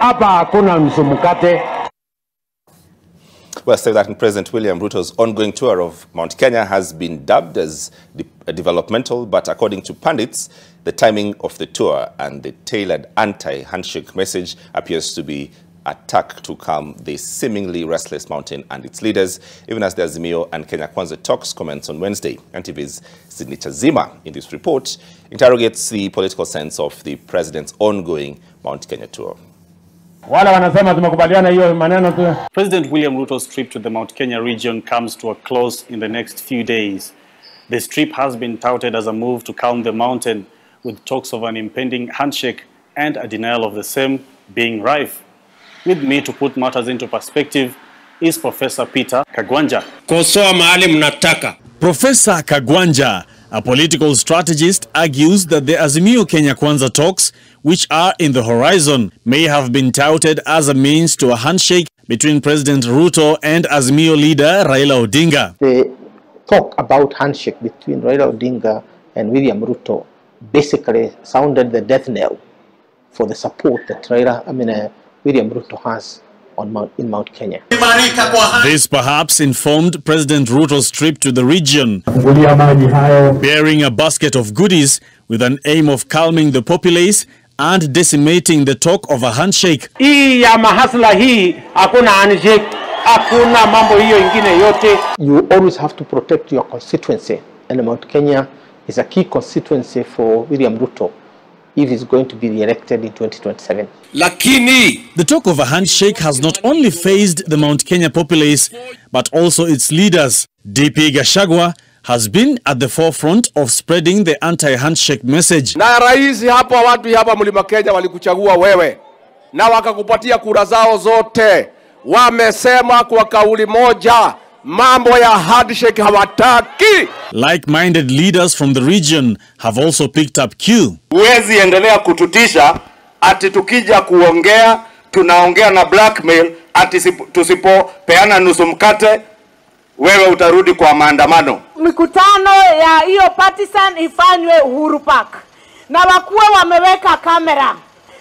Hapa hakuna msumukate. Well, say that President William Ruto's ongoing tour of Mount Kenya has been dubbed as developmental, but according to pundits, the timing of the tour and the tailored anti-handshake message appears to be a tack to calm the seemingly restless mountain and its leaders, even as the Azimio and Kenya Kwanza talks commence on Wednesday. NTV's Sydney Chazima, in this report, interrogates the political sense of the president's ongoing Mount Kenya tour. President William Ruto's trip to the Mount Kenya region comes to a close in the next few days. This trip has been touted as a move to calm the mountain, with talks of an impending handshake and a denial of the same being rife. With me to put matters into perspective is Professor Peter Kagwanja. Professor Kagwanja, a political strategist, argues that the Azimio Kenya Kwanza talks, which are in the horizon, may have been touted as a means to a handshake between President Ruto and Azimio leader Raila Odinga. The talk about handshake between Raila Odinga and William Ruto basically sounded the death knell for the support that William Ruto has in Mount Kenya. This perhaps informed President Ruto's trip to the region, bearing a basket of goodies with an aim of calming the populace and decimating the talk of a handshake. You always have to protect your constituency, and Mount Kenya is a key constituency for William Ruto if he's going to be re-elected in 2027. The talk of a handshake has not only phased the Mount Kenya populace, but also its leaders. DP Gachagua has been at the forefront of spreading the anti-handshake message. Na raisi hapa watu hapa Mlima Kenya walikuchagua wewe na wakakupatia kura zao zote. Wamesema kwa kauli moja mambo ya handshake hawataki. Like-minded leaders from the region have also picked up cue. Huwezi endelea kututisha ati tukija kuongea tunaongea na blackmail ati tusipopeana nusu mkate wewe utarudi kwa maandamano. Mikutano ya hiyo partisan ifanywe Uhuru Park na wakuwe wameweka kamera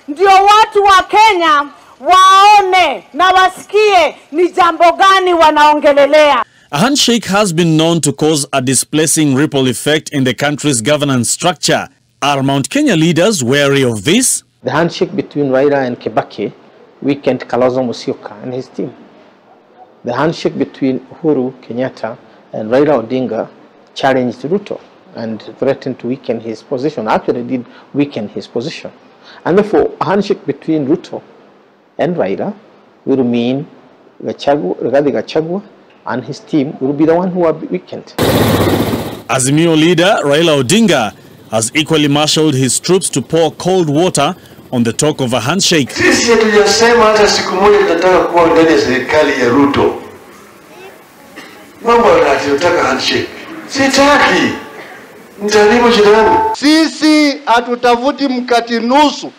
ndio watu wa Kenya waone na wasikie ni jambo gani wanaongelelea. A handshake has been known to cause a displacing ripple effect in the country's governance structure. Are Mount Kenya leaders wary of this? The handshake between Raila and Kibaki weakened Kalonzo Musyoka and his team. The handshake between Uhuru Kenyatta and Raila Odinga challenged Ruto and threatened to weaken his position. Actually did weaken his position. And therefore, a handshake between Ruto and Raila will mean Rigathi Gachagua and his team will be the one who are weakened. Azimio leader Raila Odinga has equally marshaled his troops to pour cold water on the talk of a handshake. Sisi hatujasema hata siku moja tunataka kuwa ndani ya serikali ya Ruto. Mambo yanataka handshake. Sitaki. Nitalimu jirani. Sisi hatutafuti mkati nusu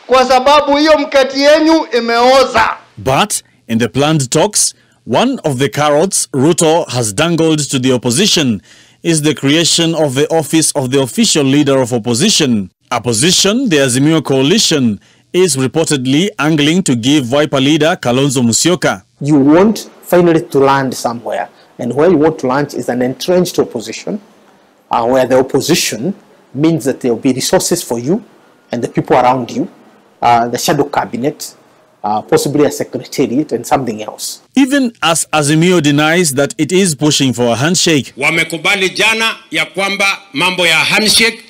kwa sababu hiyo mkati yenu imeoza. But in the planned talks, one of the carrots Ruto has dangled to the opposition is the creation of the office of the official leader of opposition. A position the Azimio coalition is reportedly angling to give Wiper leader Kalonzo Musyoka. You want finally to land somewhere, and where you want to land is an entrenched opposition, where the opposition means that there will be resources for you and the people around you, the shadow cabinet, possibly a secretariat and something else. Even as Azimio denies that it is pushing for a handshake. Wamekubali jana ya kwamba mambo ya handshake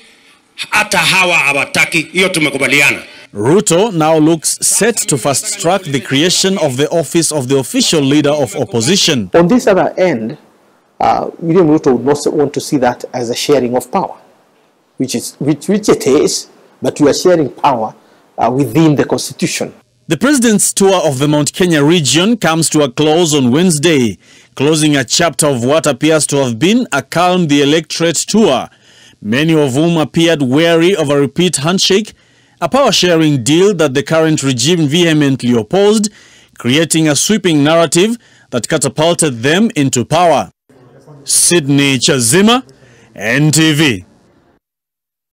hata hawa hawataki, hiyo tumekubaliana. Ruto now looks set to fast-track the creation of the office of the official leader of opposition. On this other end, William Ruto would not want to see that as a sharing of power, which it is, but you are sharing power within the constitution. The president's tour of the Mount Kenya region comes to a close on Wednesday, closing a chapter of what appears to have been a calm the electorate tour, many of whom appeared wary of a repeat handshake, a power-sharing deal that the current regime vehemently opposed, creating a sweeping narrative that catapulted them into power. Sydney Chazima, NTV.